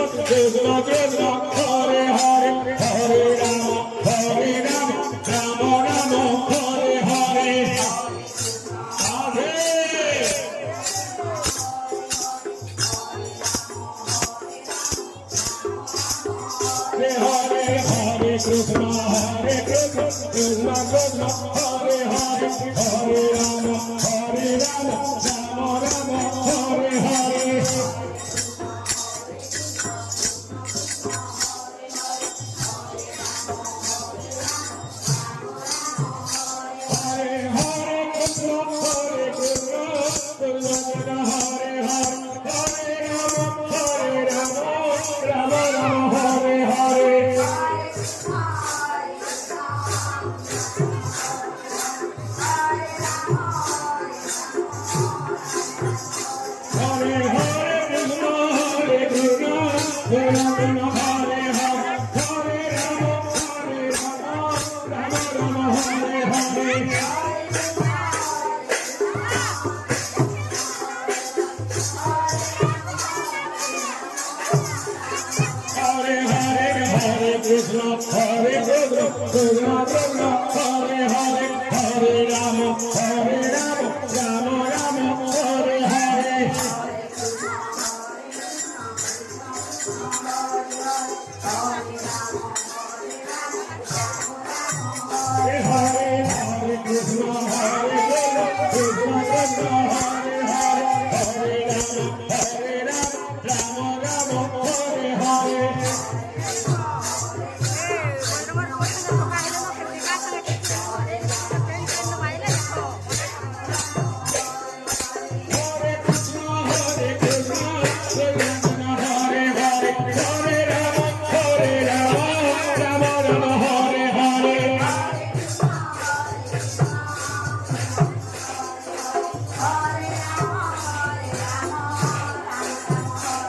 Krishna Krishna Hare Hare Hare Rama Rama Rama Hare Hare Hare Hare Hare Krishna Krishna Krishna Hare Hare Hare Rama Rama Rama Hare Hare Krishna Hare Krishna Krishna Krishna Hare Hare Hare